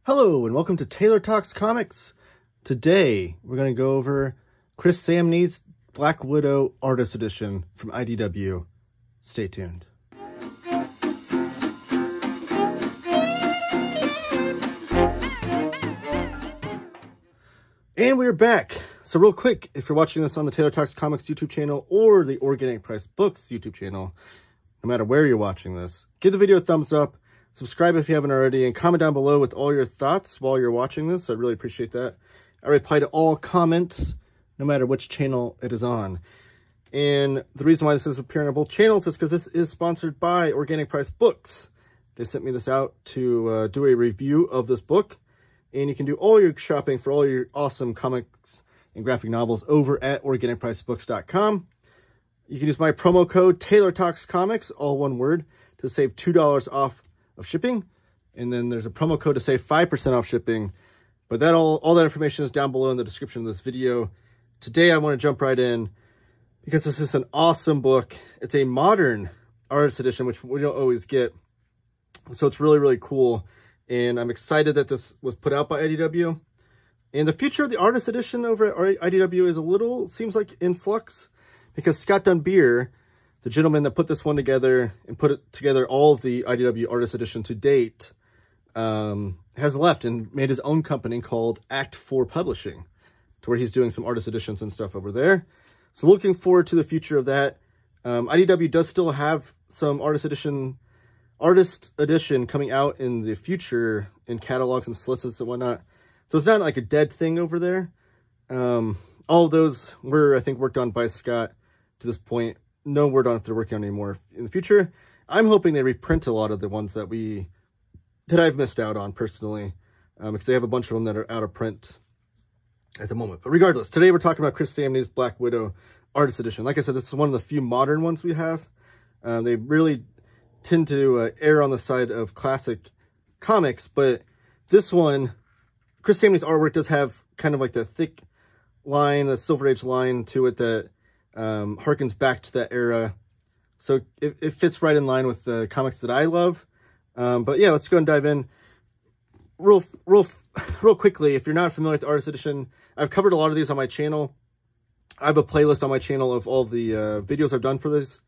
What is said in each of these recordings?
Hello and welcome to Taylor Talks Comics. Today we're going to go over Chris Samnee's Black Widow Artist Edition from IDW. Stay tuned. And we're back. So real quick, if you're watching this on the Taylor Talks Comics YouTube channel or the Organic Price Books YouTube channel, no matter where you're watching this, give the video a thumbs up. Subscribe if you haven't already, and comment down below with all your thoughts while you're watching this. I'd really appreciate that. I reply to all comments, no matter which channel it is on. And the reason why this is appearing on both channels is because this is sponsored by Organic Price Books. They sent me this out to do a review of this book. And you can do all your shopping for all your awesome comics and graphic novels over at organicpricebooks.com. You can use my promo code TaylorTalksComics, all one word, to save $2 off of shipping, and then there's a promo code to save 5% off shipping. But that all that information is down below in the description of this video. Today I want to jump right in because this is an awesome book. It's a modern artist edition, which we don't always get, so it's really, really cool. And I'm excited that this was put out by IDW. And the future of the artist edition over at IDW is seems like in flux, because Scott Dunbier, the gentleman that put this one together and put it together all of the IDW Artist Edition to date, has left and made his own company called Act 4 Publishing, to where he's doing some artist editions and stuff over there. So looking forward to the future of that. IDW does still have some artist edition coming out in the future in catalogs and solicits and whatnot. So it's not like a dead thing over there. All of those were, I think, worked on by Scott to this point. No word on if they're working on anymore in the future. I'm hoping they reprint a lot of the ones that I've missed out on personally, because they have a bunch of them that are out of print at the moment. But regardless, today we're talking about Chris Samnee's Black Widow Artist Edition. Like I said, this is one of the few modern ones we have. They really tend to err on the side of classic comics, but this one, Chris Samnee's artwork does have kind of like the thick line, the Silver Age line to it that harkens back to that era. So it fits right in line with the comics that I love. But yeah, let's go and dive in real quickly. If you're not familiar with the Artist Edition, I've covered a lot of these on my channel. I have a playlist on my channel of all the videos I've done for this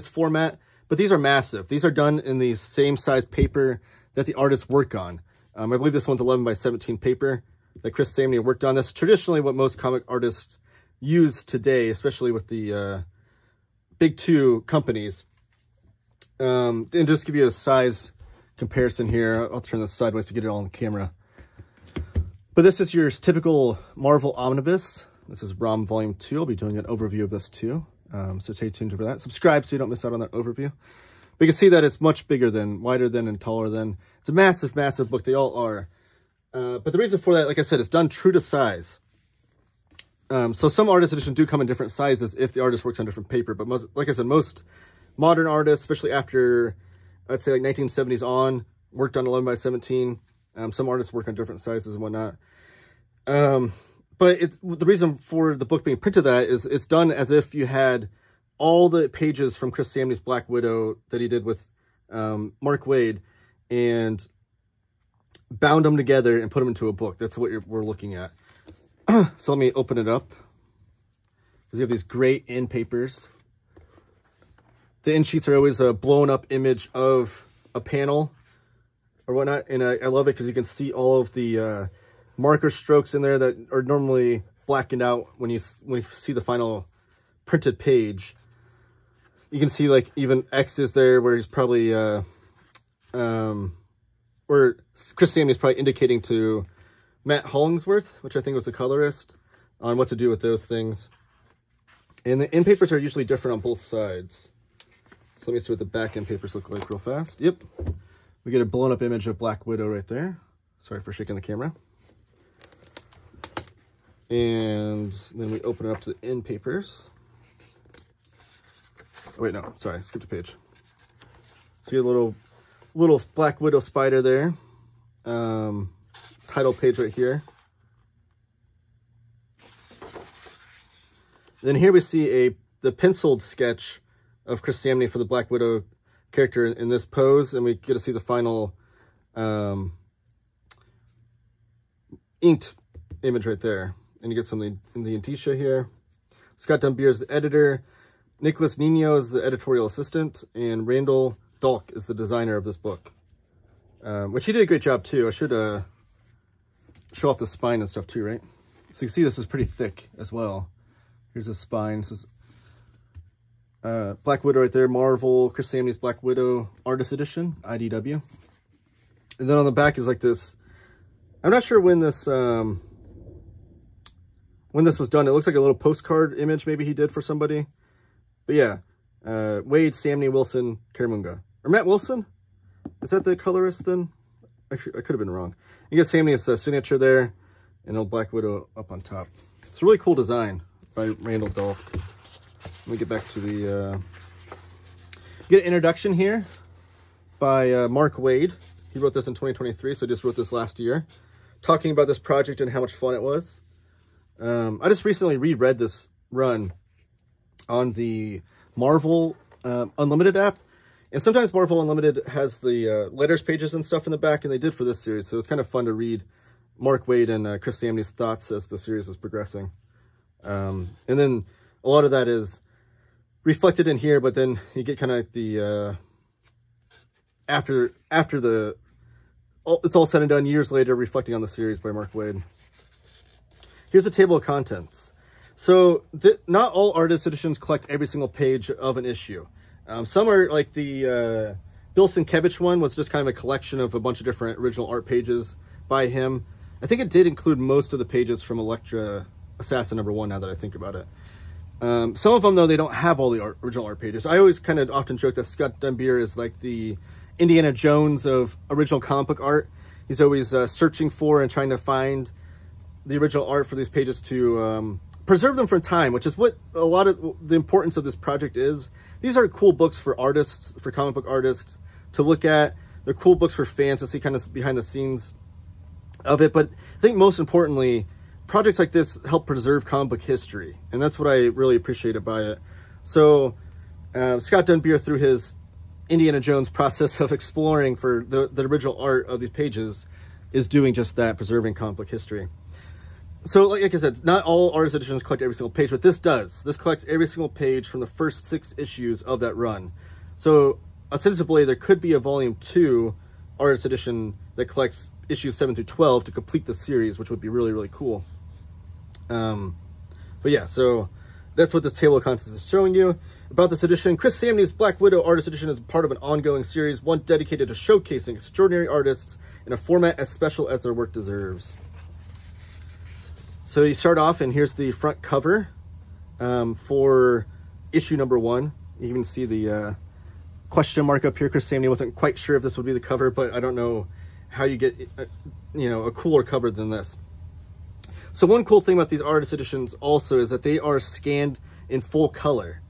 format, but these are massive. These are done in the same size paper that the artists work on. I believe this one's 11 by 17 paper that Chris Samnee worked on. That's traditionally what most comic artists use today, especially with the big two companies. And just give you a size comparison here. I'll turn this sideways to get it all on the camera. But this is your typical Marvel Omnibus. This is ROM Volume 2. I'll be doing an overview of this too. So stay tuned for that. Subscribe so you don't miss out on that overview. But you can see that it's much bigger than, wider than, and taller than. It's a massive, massive book. They all are. But the reason for that, like I said, it's done true to size. So some artist editions do come in different sizes if the artist works on different paper. But most, like I said, most modern artists, especially after, I'd say like 1970s on, worked on 11 by 17. Some artists work on different sizes and whatnot. But the reason for the book being printed that is it's done as if you had all the pages from Chris Samnee's Black Widow that he did with Mark Waid and bound them together and put them into a book. That's what we're looking at. So let me open it up, because you have these great end papers. The end sheets are always a blown up image of a panel or whatnot, and I love it because you can see all of the marker strokes in there that are normally blackened out when you see the final printed page. You can see like even X's there where he's probably where Chris Samnee is probably indicating to Matt Hollingsworth, which I think was the colorist, on what to do with those things. And the end papers are usually different on both sides. So let me see what the back end papers look like real fast. Yep. We get a blown up image of Black Widow right there. Sorry for shaking the camera. And then we open it up to the end papers. Oh, wait, no, sorry, I skipped a page. See a little Black Widow spider there. Title page right here. Then here we see the penciled sketch of Chris Samnee for the Black Widow character in this pose, and we get to see the final inked image right there. And you get something in the indicia here. Scott Dunbier is the editor. Nicholas Nino is the editorial assistant. And Randall Dahlk is the designer of this book. Which he did a great job too. I should show off the spine and stuff too, right? So you can see this is pretty thick as well. Here's the spine. This is Black Widow right there. Marvel, Chris Samnee's Black Widow Artist Edition, IDW. And then on the back is like this. I'm not sure when this was done. It looks like a little postcard image maybe he did for somebody. But yeah, Waid, Samnee, Wilson, Karamunga. Or Matt Wilson? Is that the colorist then? I could have been wrong. You get Samnee's signature there, and a Black Widow up on top. It's a really cool design by Randall Dahlk. Let me get back to the... You get an introduction here by Mark Waid. He wrote this in 2023, so I just wrote this last year, talking about this project and how much fun it was. I just recently reread this run on the Marvel Unlimited app. And sometimes Marvel Unlimited has the letters pages and stuff in the back, and they did for this series. So it's kind of fun to read Mark Waid and Chris Samnee's thoughts as the series is progressing. And then a lot of that is reflected in here, but then you get kind of like the, after the, it's all said and done years later, reflecting on the series by Mark Waid. Here's a table of contents. So not all artist editions collect every single page of an issue. Some are like the Bill Sienkiewicz one was just kind of a collection of a bunch of different original art pages by him. I think it did include most of the pages from Elektra Assassin #1 now that I think about it. Some of them, though, they don't have all the original art pages. I always kind of often joke that Scott Dunbier is like the Indiana Jones of original comic book art. He's always searching for and trying to find the original art for these pages to preserve them from time, which is what a lot of the importance of this project is. These are cool books for artists, for comic book artists to look at. They're cool books for fans to see kind of behind the scenes of it. But I think most importantly, projects like this help preserve comic book history. And that's what I really appreciate about it. So Scott Dunbier, through his Indiana Jones process of exploring for the original art of these pages, is doing just that, preserving comic book history. So like I said, not all artist editions collect every single page, but this does. This collects every single page from the first 6 issues of that run. So ostensibly, there could be a volume 2 artist edition that collects issues 7 through 12 to complete the series, which would be really, really cool. But yeah, so that's what this table of contents is showing you. About this edition, Chris Samnee's Black Widow Artist Edition is part of an ongoing series, one dedicated to showcasing extraordinary artists in a format as special as their work deserves. So you start off, and here's the front cover for issue #1. You can see the question mark up here. Chris Samnee wasn't quite sure if this would be the cover, but I don't know how you get a cooler cover than this. So one cool thing about these artist editions also is that they are scanned in full color.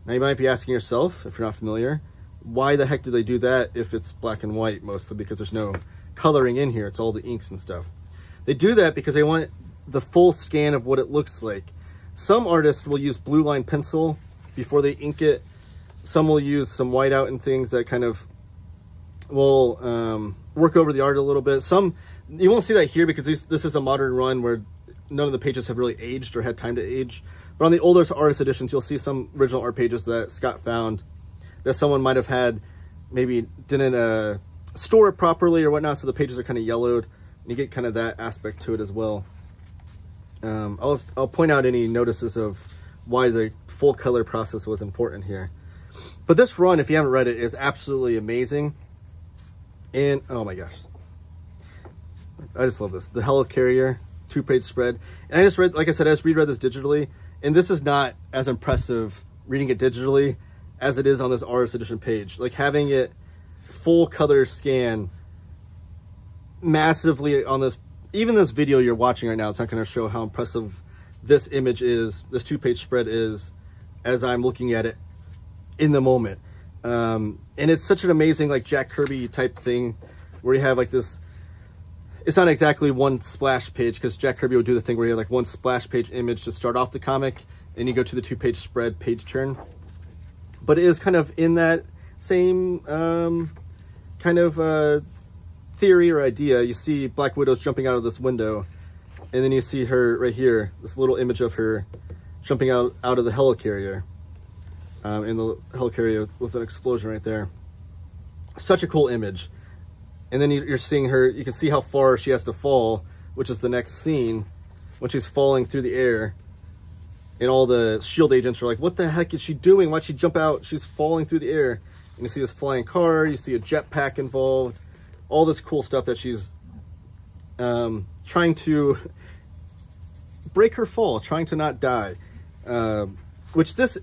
Now you might be asking yourself, if you're not familiar, why the heck do they do that if it's black and white mostly? Because there's no coloring in here. It's all the inks and stuff. They do that because they want the full scan of what it looks like. Some artists will use blue line pencil before they ink it. Some will use some whiteout and things that kind of will work over the art a little bit. Some, you won't see that here because this is a modern run where none of the pages have really aged or had time to age. But on the older artist editions, you'll see some original art pages that Scott found that someone might have had, maybe didn't store it properly or whatnot, so the pages are kind of yellowed. And you get kind of that aspect to it as well. I'll point out any notices of why the full color process was important here. But this run, if you haven't read it, is absolutely amazing. And, oh my gosh. I just love this. The Helicarrier 2-page spread. And I just read, like I said, I just reread this digitally. And this is not as impressive reading it digitally as it is on this artist edition page. Like having it full color scan massively on this, even this video you're watching right now, it's not going to show how impressive this image is, this 2-page spread is, as I'm looking at it in the moment. And it's such an amazing, like, Jack Kirby type thing where you have like this, it's not exactly one splash page because Jack Kirby would do the thing where you have like one splash page image to start off the comic and you go to the 2-page spread page turn. But it is kind of in that same kind of theory or idea. You see Black Widow's jumping out of this window, And then you see her right here, this little image of her jumping out of the helicarrier. In the helicarrier with an explosion right there. Such a cool image. And then you're seeing her, you can see how far she has to fall, which is the next scene, when she's falling through the air. And all the SHIELD agents are like, what the heck is she doing? Why'd she jump out? She's falling through the air. And you see this flying car, you see a jetpack involved, all this cool stuff that she's trying to break her fall, trying to not die. Which this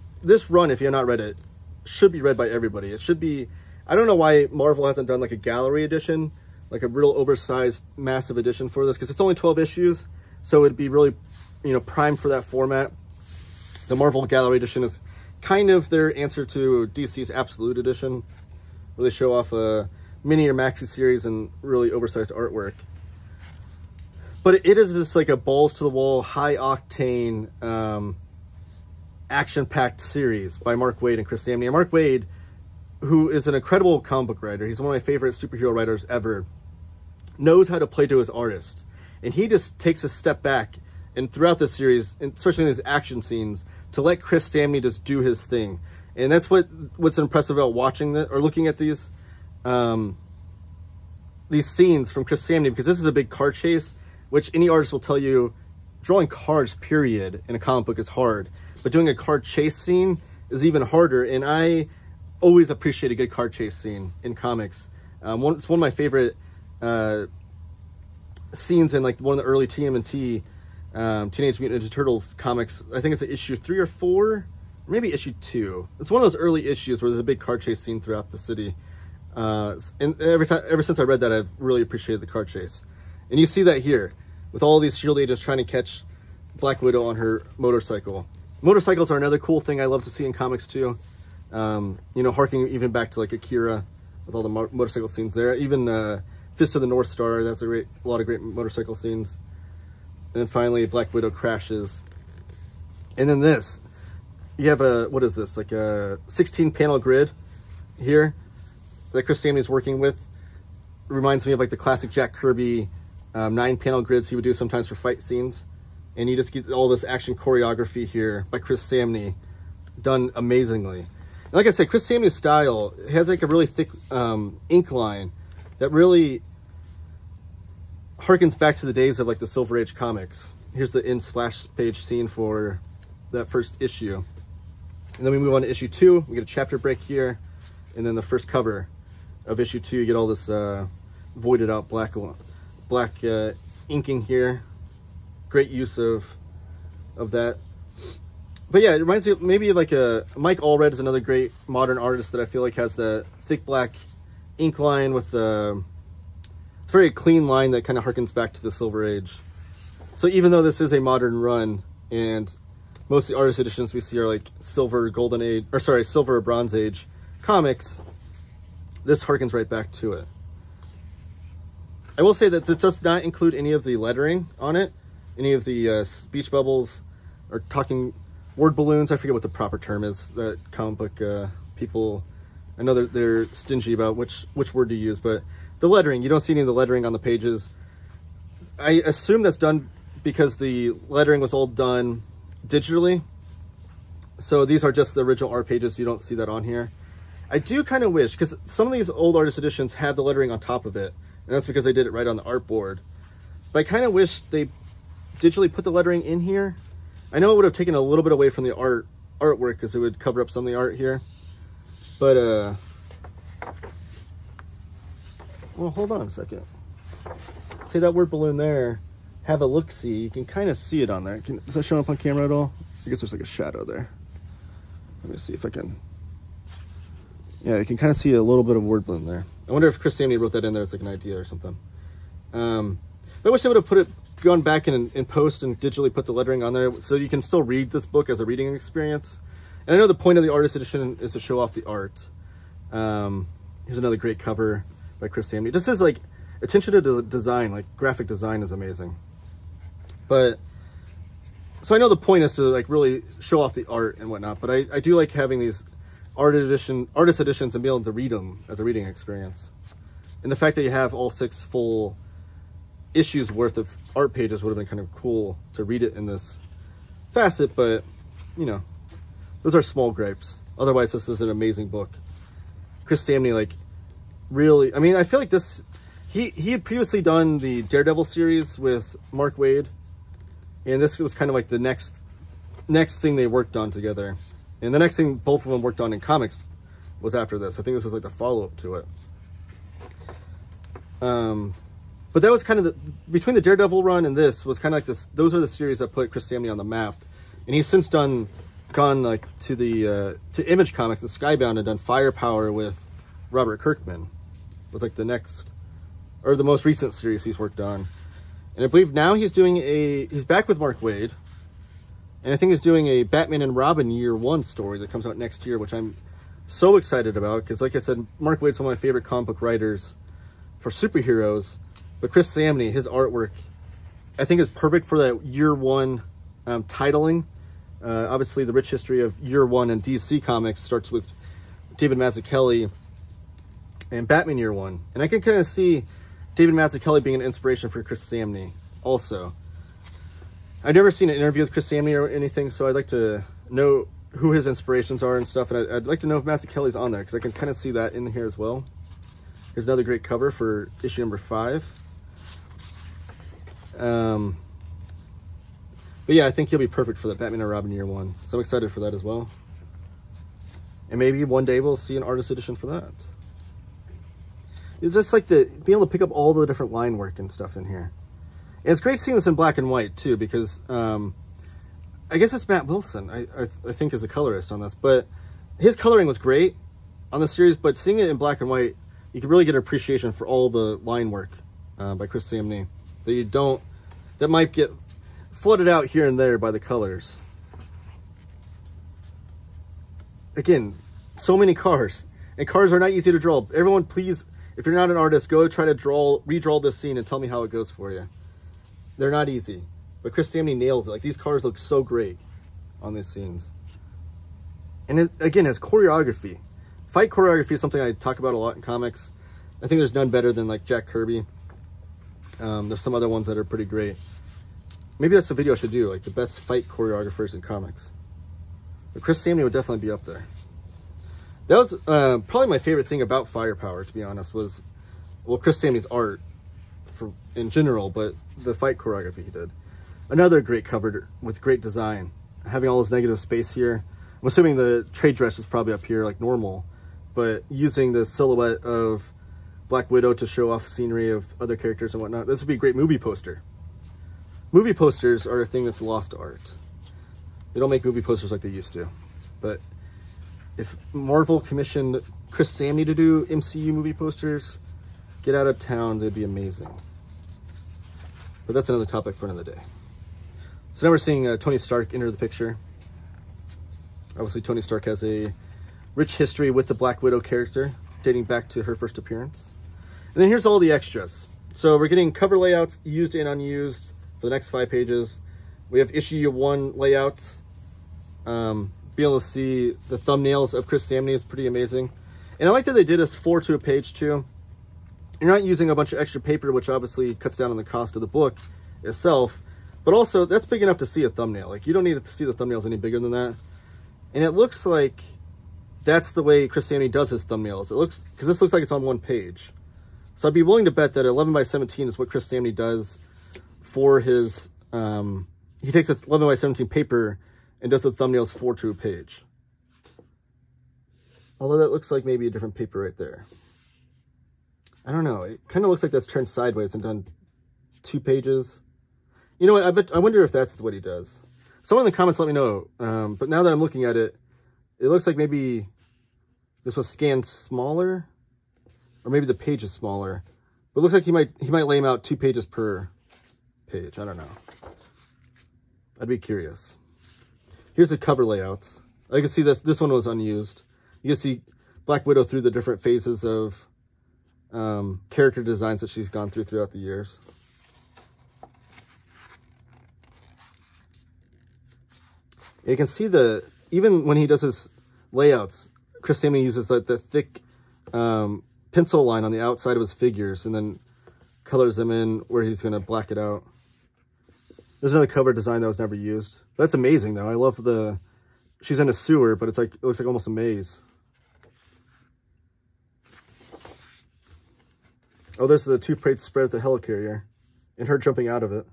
run, if you have not read it, should be read by everybody. It should be, I don't know why Marvel hasn't done like a gallery edition, like a real oversized, massive edition for this, because it's only 12 issues, so it'd be really, you know, prime for that format. The Marvel Gallery Edition is kind of their answer to DC's Absolute Edition. Really show off a mini or maxi series and really oversized artwork. But it is just like a balls-to-the-wall, high-octane, action-packed series by Mark Waid and Chris Samnee. And Mark Waid, who is an incredible comic book writer, he's one of my favorite superhero writers ever, knows how to play to his artist. And he just takes a step back, and throughout this series, and especially in these action scenes, to let Chris Samnee just do his thing. And that's what's impressive about watching this, or looking at these scenes from Chris Samnee, because this is a big car chase, which any artist will tell you, drawing cars, period, in a comic book is hard. But doing a car chase scene is even harder, and I always appreciate a good car chase scene in comics. It's one of my favorite scenes in like one of the early TMNT Teenage Mutant Ninja Turtles comics. I think it's issue 3 or 4, or maybe issue 2. It's one of those early issues where there's a big car chase scene throughout the city. And ever since I read that, I've really appreciated the car chase. And you see that here, with all these SHIELD agents trying to catch Black Widow on her motorcycle. Motorcycles are another cool thing I love to see in comics too. You know, harking even back to like Akira, with all the motorcycle scenes there. Even Fist of the North Star, that's a lot of great motorcycle scenes. And then finally, Black Widow crashes. And then this, you have a, what is this, like a 16-panel grid here that Chris Samnee is working with. It reminds me of like the classic Jack Kirby 9-panel grids he would do sometimes for fight scenes. And you just get all this action choreography here by Chris Samnee, done amazingly. And like I said, Chris Samnee's style has like a really thick ink line that really harkens back to the days of like the Silver Age comics. Here's the in splash page scene for that first issue. And then we move on to issue 2. We get a chapter break here. And then the first cover of issue 2, you get all this voided out black inking here. Great use of that. But yeah, it reminds me of maybe like a Mike Allred is another great modern artist that I feel like has the thick black ink line with the very clean line that kind of harkens back to the Silver Age. So even though this is a modern run, and most of the artist editions we see are like silver, golden age, or sorry, silver or bronze age comics, this harkens right back to it. I will say that this does not include any of the lettering on it, any of the speech bubbles or talking word balloons. I forget what the proper term is that comic book people, I know they're stingy about which word to use, but the lettering, you don't see any of the lettering on the pages. I assume that's done because the lettering was all done digitally. So these are just the original art pages. You don't see that on here. I do kind of wish, because some of these old artist editions have the lettering on top of it, and that's because they did it right on the artboard. But I kind of wish they digitally put the lettering in here. I know it would have taken a little bit away from the artwork, because it would cover up some of the art here. But well, hold on a second. See that word balloon there? Have a look-see. You can kind of see it on there. Is that showing up on camera at all? I guess there's like a shadow there. Let me see if I can. Yeah, you can kind of see a little bit of word balloon there. I wonder if Chris Samnee wrote that in there as like an idea or something. I wish they would have gone back in post and digitally put the lettering on there so you can still read this book as a reading experience. And I know the point of the artist edition is to show off the art. Here's another great cover by Chris Samnee. This is like attention to the design, like graphic design is amazing. But so I know the point is to like really show off the art and whatnot, but I do like having these artist editions and be able to read them as a reading experience. And the fact that you have all 6 full issues worth of art pages would have been kind of cool to read it in this facet, but, you know, those are small gripes. Otherwise, this is an amazing book. Chris Samnee, like, really, I mean, I feel like this, he had previously done the Daredevil series with Mark Waid, and this was kind of like the next thing they worked on together. And the next thing both of them worked on in comics was after this. I think this was like the follow-up to it. But that was kind of the, between the Daredevil run and this was kind of like this, those are the series that put Chris Samnee on the map. And he's since gone like to the, to Image Comics and Skybound and done Firepower with Robert Kirkman. It was like the next, or the most recent series he's worked on. And I believe now he's doing he's back with Mark Waid. And I think he's doing a Batman and Robin Year 1 story that comes out next year, which I'm so excited about. Because like I said, Mark Waid's one of my favorite comic book writers for superheroes. But Chris Samnee, his artwork, I think is perfect for that Year 1 titling. Obviously, the rich history of Year 1 in DC Comics starts with David Mazzucchelli and Batman Year 1. And I can kind of see David Mazzucchelli being an inspiration for Chris Samnee also. I've never seen an interview with Chris Samnee or anything, so I'd like to know who his inspirations are and stuff. And I'd like to know if Mazzucchelli's on there, because I can kind of see that in here as well. Here's another great cover for issue number 5. But yeah, I think he'll be perfect for the Batman and Robin Year 1. So I'm excited for that as well. And maybe one day we'll see an artist edition for that. It's just like being able to pick up all the different line work and stuff in here. And it's great seeing this in black and white too, because I guess it's Matt Wilson, I think, is the colorist on this. But his coloring was great on the series, but seeing it in black and white, you can really get an appreciation for all the line work by Chris Samnee that might get flooded out here and there by the colors. Again, so many cars, and cars are not easy to draw. Everyone, please, if you're not an artist, go try to redraw this scene and tell me how it goes for you. They're not easy, but Chris Samnee nails it. Like, these cars look so great on these scenes. And it, again, has choreography. Fight choreography is something I talk about a lot in comics. I think there's none better than like Jack Kirby. There's some other ones that are pretty great. Maybe that's a video I should do, like the best fight choreographers in comics. But Chris Samnee would definitely be up there. That was probably my favorite thing about Firepower, to be honest, was, well, Chris Samnee's art in general, but the fight choreography he did. Another great cover with great design. Having all this negative space here. I'm assuming the trade dress is probably up here like normal, but using the silhouette of Black Widow to show off scenery of other characters and whatnot. This would be a great movie poster. Movie posters are a thing that's lost to art. They don't make movie posters like they used to. But if Marvel commissioned Chris Samnee to do MCU movie posters, get out of town, they'd be amazing. But that's another topic for another day. So now we're seeing Tony Stark enter the picture. Obviously, Tony Stark has a rich history with the Black Widow character, dating back to her first appearance. And then here's all the extras. So we're getting cover layouts, used and unused, for the next 5 pages. We have issue 1 layouts. Be able to see the thumbnails of Chris Samnee is pretty amazing. And I like that they did this 4 to a page too. You're not using a bunch of extra paper, which obviously cuts down on the cost of the book itself. But also, that's big enough to see a thumbnail. Like, you don't need to see the thumbnails any bigger than that. And it looks like that's the way Chris Samnee does his thumbnails. It looks, because this looks like it's on 1 page. So I'd be willing to bet that 11 by 17 is what Chris Samnee does for his, he takes this 11 by 17 paper and does the thumbnails 4 to a page. Although that looks like maybe a different paper right there. I don't know. It kind of looks like that's turned sideways and done 2 pages. You know what? I wonder if that's what he does. Someone in the comments let me know. But now that I'm looking at it, it looks like maybe this was scanned smaller, or maybe the page is smaller. But it looks like he might lay them out 2 pages per page. I don't know. I'd be curious. Here's the cover layouts. I can see this one was unused. You can see Black Widow through the different phases of character designs that she's gone through throughout the years. You can see even when he does his layouts, Chris Samnee uses the thick pencil line on the outside of his figures, and then colors them in where he's going to black it out. There's another cover design that was never used. That's amazing, though. I love the... She's in a sewer, but it's like, it looks like almost a maze. Oh, there's the two-plate spread at the helicarrier. And her jumping out of it.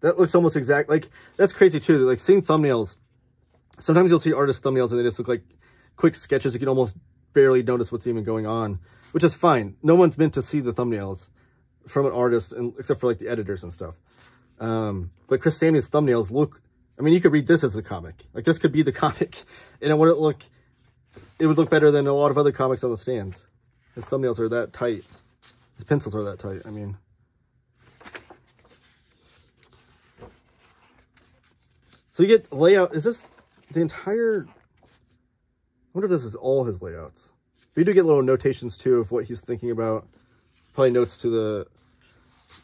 That looks almost exact. Like, that's crazy, too. Like, seeing thumbnails. Sometimes you'll see artist thumbnails and they just look like quick sketches. You can almost barely notice what's even going on. Which is fine. No one's meant to see the thumbnails from an artist, and except for, like, the editors and stuff. But Chris Samnee's thumbnails look... I mean, you could read this as the comic. Like, this could be the comic. And it would look better than a lot of other comics on the stands. His thumbnails are that tight. His pencils are that tight, I mean. So you get layout. Is this the entire... I wonder if this is all his layouts. But you do get little notations, too, of what he's thinking about. Probably notes to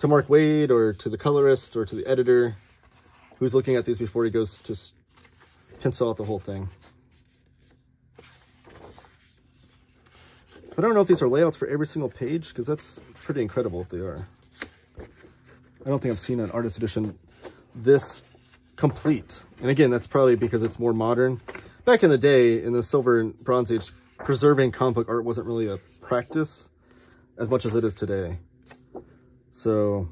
Mark Waid, or to the colorist, or to the editor, who's looking at these before he goes to pencil out the whole thing. I don't know if these are layouts for every single page, because that's pretty incredible if they are. I don't think I've seen an artist edition this complete. And again, that's probably because it's more modern. Back in the day, in the Silver and Bronze Age, preserving comic book art wasn't really a practice as much as it is today. So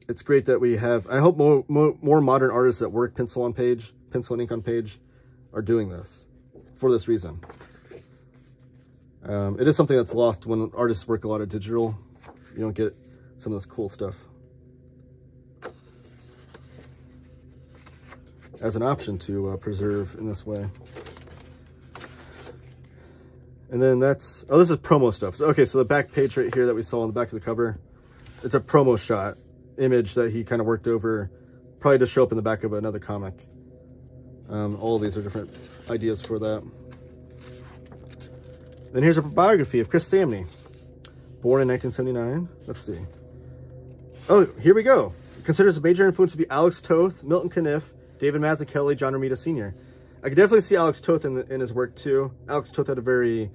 it's great that we have... I hope more modern artists that work pencil and ink on page are doing this for this reason. It is something that's lost when artists work a lot of digital. You don't get some of this cool stuff as an option to preserve in this way. And then that's... Oh, this is promo stuff. So, okay, so the back page right here that we saw on the back of the cover, it's a promo shot image that he kind of worked over, probably to show up in the back of another comic. All of these are different ideas for that. Then here's a biography of Chris Samnee, born in 1979. Let's see. Oh, here we go. Considers a major influence to be Alex Toth, Milton Caniff, David Mazzucchelli, John Romita Sr. I could definitely see Alex Toth in his work too. Alex Toth had a very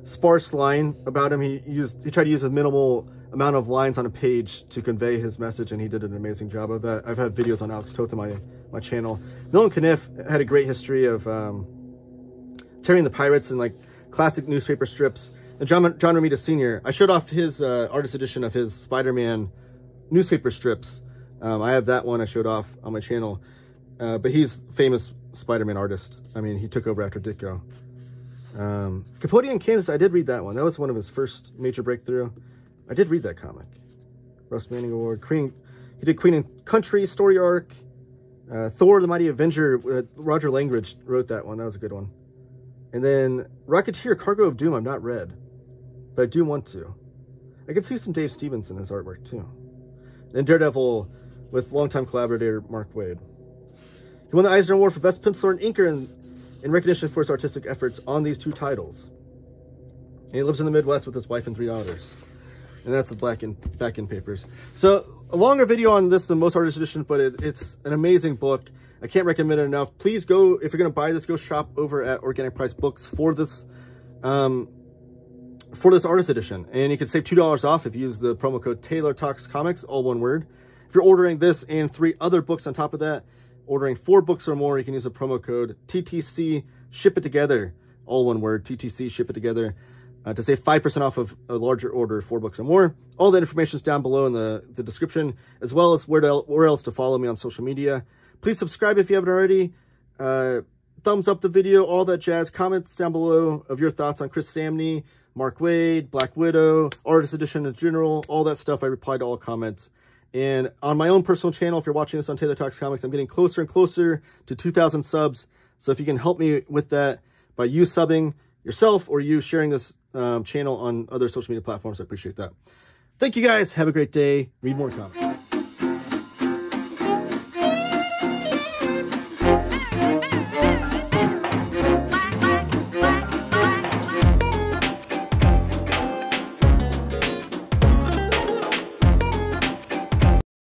sparse line about him. He tried to use a minimal amount of lines on a page to convey his message, and he did an amazing job of that. I've had videos on Alex Toth on my channel. Milton Caniff had a great history of Terry and the Pirates and like classic newspaper strips. And John Romita Sr., I showed off his artist edition of his Spider-Man newspaper strips. I have that one I showed off on my channel. But he's famous Spider-Man artist. I mean, he took over after Ditko. Capote in Kansas, I did read that one. That was one of his first major breakthrough. I did read that comic. Russ Manning Award. He did Queen and Country story arc. Thor the Mighty Avenger. Roger Langridge wrote that one. That was a good one. And then Rocketeer, Cargo of Doom, I've not read. But I do want to. I could see some Dave Stevens in his artwork, too. And Daredevil with longtime collaborator Mark Waid. He won the Eisner Award for Best Penciler and Inker in recognition for his artistic efforts on these two titles. And he lives in the Midwest with his wife and 3 daughters. And that's the back-end papers. So, a longer video on this than most artist editions, but it's an amazing book. I can't recommend it enough. Please go, if you're going to buy this, go shop over at Organic Price Books for this artist edition. And you can save $2 off if you use the promo code Taylor Talks Comics, all one word. If you're ordering this and 3 other books on top of that, ordering 4 books or more, you can use the promo code TTC Ship It Together, all one word, TTC Ship It Together, to save 5% off of a larger order, 4 books or more. All that information is down below in the description, as well as where else to follow me on social media. Please subscribe if you haven't already. Thumbs up the video, all that jazz. Comments down below of your thoughts on Chris Samnee, Mark Waid, Black Widow, artist edition in general, all that stuff. I reply to all comments. And on my own personal channel, if you're watching this on Taylor Talks Comics, I'm getting closer and closer to 2,000 subs. So if you can help me with that by you subbing yourself or you sharing this channel on other social media platforms, I appreciate that. Thank you guys. Have a great day. Read more comics.